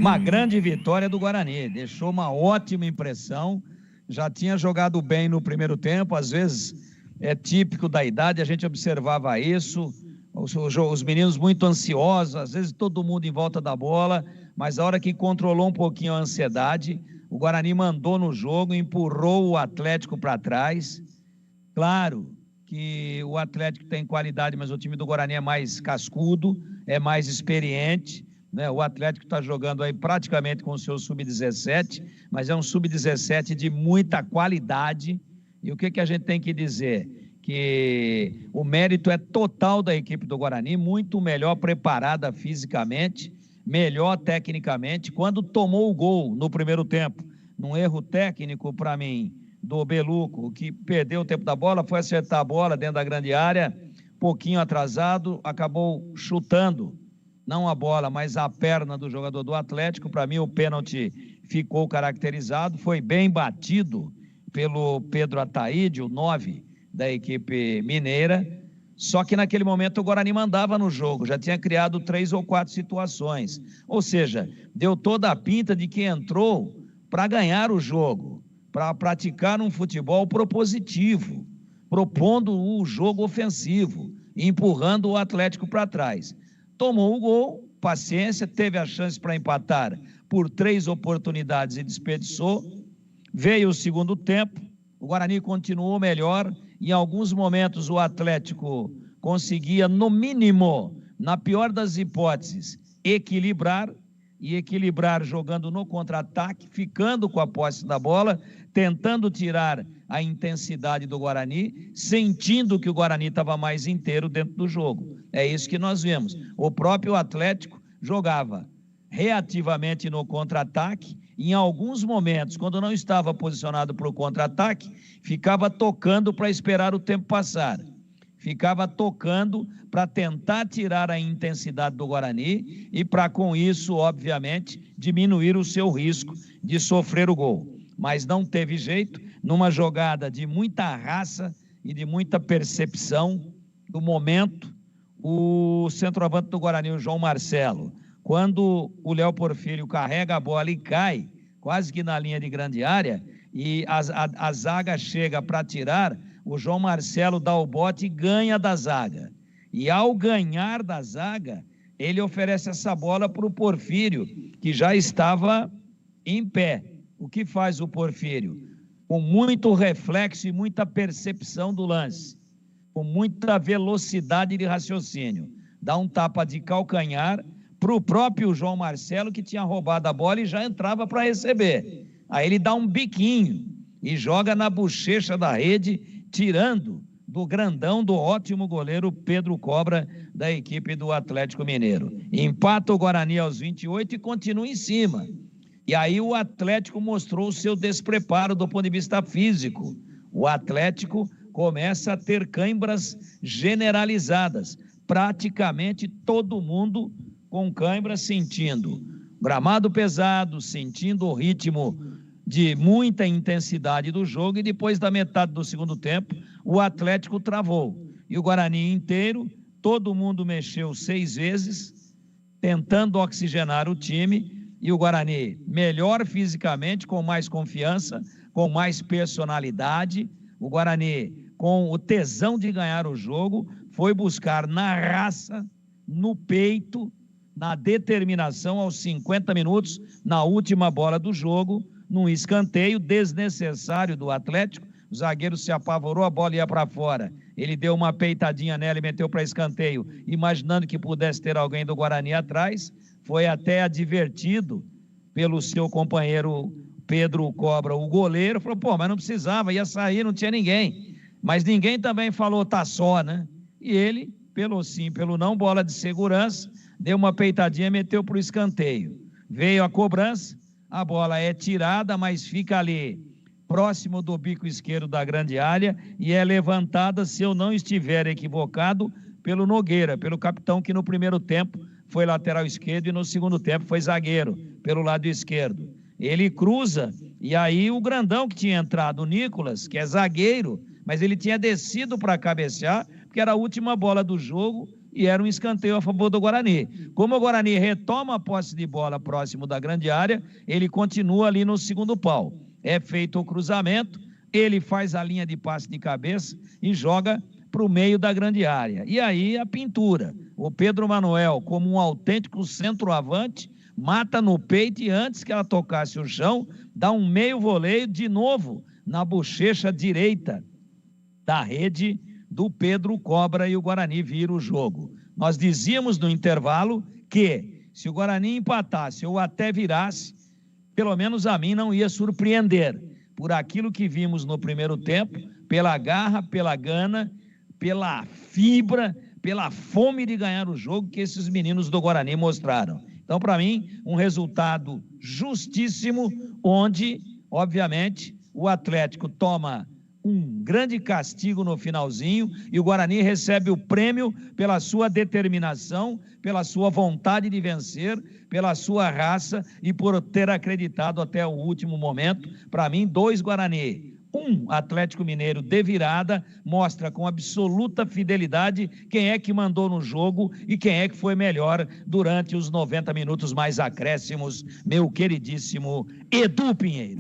Uma grande vitória do Guarani, deixou uma ótima impressão, já tinha jogado bem no primeiro tempo, às vezes é típico da idade, a gente observava isso, os meninos muito ansiosos, às vezes todo mundo em volta da bola, mas a hora que controlou um pouquinho a ansiedade, o Guarani mandou no jogo, empurrou o Atlético para trás. Claro que o Atlético tem qualidade, mas o time do Guarani é mais cascudo, é mais experiente, né? O Atlético está jogando aí praticamente com o seu sub-17, mas é um sub-17 de muita qualidade. E o que a gente tem que dizer? Que o mérito é total da equipe do Guarani, muito melhor preparada fisicamente, melhor tecnicamente. Quando tomou o gol no primeiro tempo, num erro técnico para mim, do Beluco, que perdeu o tempo da bola, foi acertar a bola dentro da grande área, pouquinho atrasado, acabou chutando, não a bola, mas a perna do jogador do Atlético. Para mim o pênalti ficou caracterizado, foi bem batido pelo Pedro Ataíde, o 9 da equipe mineira, só que naquele momento o Guarani mandava no jogo, já tinha criado 3 ou 4 situações, ou seja, deu toda a pinta de que entrou para ganhar o jogo, para praticar um futebol propositivo, propondo o jogo ofensivo, empurrando o Atlético para trás. Tomou o gol, paciência, teve a chance para empatar por 3 oportunidades e desperdiçou. Veio o segundo tempo, o Guarani continuou melhor, em alguns momentos o Atlético conseguia, no mínimo, na pior das hipóteses, equilibrar jogando no contra-ataque, ficando com a posse da bola, tentando tirar a intensidade do Guarani, sentindo que o Guarani estava mais inteiro dentro do jogo. É isso que nós vemos. O próprio Atlético jogava reativamente no contra-ataque, em alguns momentos, quando não estava posicionado para o contra-ataque, ficava tocando para esperar o tempo passar. Ficava tocando para tentar tirar a intensidade do Guarani e para, com isso, obviamente, diminuir o seu risco de sofrer o gol. Mas não teve jeito, numa jogada de muita raça e de muita percepção do momento, o centroavante do Guarani, o João Marcelo, quando o Léo Porfírio carrega a bola e cai, quase que na linha de grande área, e a zaga chega para tirar, o João Marcelo dá o bote e ganha da zaga. E ao ganhar da zaga, ele oferece essa bola para o Porfírio, que já estava em pé. O que faz o Porfírio? Com muito reflexo e muita percepção do lance, com muita velocidade de raciocínio, dá um tapa de calcanhar para o próprio João Marcelo, que tinha roubado a bola e já entrava para receber. Aí ele dá um biquinho e joga na bochecha da rede, tirando do grandão, do ótimo goleiro Pedro Cobra, da equipe do Atlético Mineiro. Empata o Guarani aos 28 e continua em cima. E aí o Atlético mostrou o seu despreparo do ponto de vista físico. O Atlético começa a ter cãibras generalizadas. Praticamente todo mundo com cãibras, sentindo gramado pesado, sentindo o ritmo de muita intensidade do jogo, e depois da metade do segundo tempo, o Atlético travou. E o Guarani inteiro, todo mundo mexeu 6 vezes, tentando oxigenar o time, e o Guarani melhor fisicamente, com mais confiança, com mais personalidade. O Guarani, com o tesão de ganhar o jogo, foi buscar na raça, no peito, na determinação, aos 50 minutos, na última bola do jogo, num escanteio desnecessário do Atlético. O zagueiro se apavorou, a bola ia para fora. Ele deu uma peitadinha nela e meteu para escanteio, imaginando que pudesse ter alguém do Guarani atrás. Foi até advertido pelo seu companheiro Pedro Cobra, o goleiro, falou, pô, mas não precisava, ia sair, não tinha ninguém. Mas ninguém também falou, tá só, né? E ele, pelo sim, pelo não, bola de segurança, deu uma peitadinha e meteu para o escanteio. Veio a cobrança, a bola é tirada, mas fica ali, próximo do bico esquerdo da grande área, e é levantada, se eu não estiver equivocado, pelo Nogueira, pelo capitão, que no primeiro tempo foi lateral esquerdo e no segundo tempo foi zagueiro, pelo lado esquerdo. Ele cruza, e aí o grandão que tinha entrado, o Nicolas, que é zagueiro, mas ele tinha descido para cabecear, porque era a última bola do jogo, e era um escanteio a favor do Guarani. Como o Guarani retoma a posse de bola próximo da grande área, ele continua ali no segundo pau. É feito o cruzamento, ele faz a linha de passe de cabeça e joga para o meio da grande área. E aí a pintura. O Pedro Manuel, como um autêntico centroavante, mata no peito e antes que ela tocasse o chão, dá um meio voleio de novo na bochecha direita da rede do Pedro Cobra e o Guarani vira o jogo. Nós dizíamos no intervalo que se o Guarani empatasse ou até virasse, pelo menos a mim não ia surpreender por aquilo que vimos no primeiro tempo, pela garra, pela gana, pela fibra, pela fome de ganhar o jogo que esses meninos do Guarani mostraram. Então, para mim, um resultado justíssimo, onde, obviamente, o Atlético toma um grande castigo no finalzinho e o Guarani recebe o prêmio pela sua determinação, pela sua vontade de vencer, pela sua raça e por ter acreditado até o último momento. Para mim, 2 Guarani, 1 Atlético Mineiro de virada, mostra com absoluta fidelidade quem é que mandou no jogo e quem é que foi melhor durante os 90 minutos mais acréscimos, meu queridíssimo Edu Pinheiro.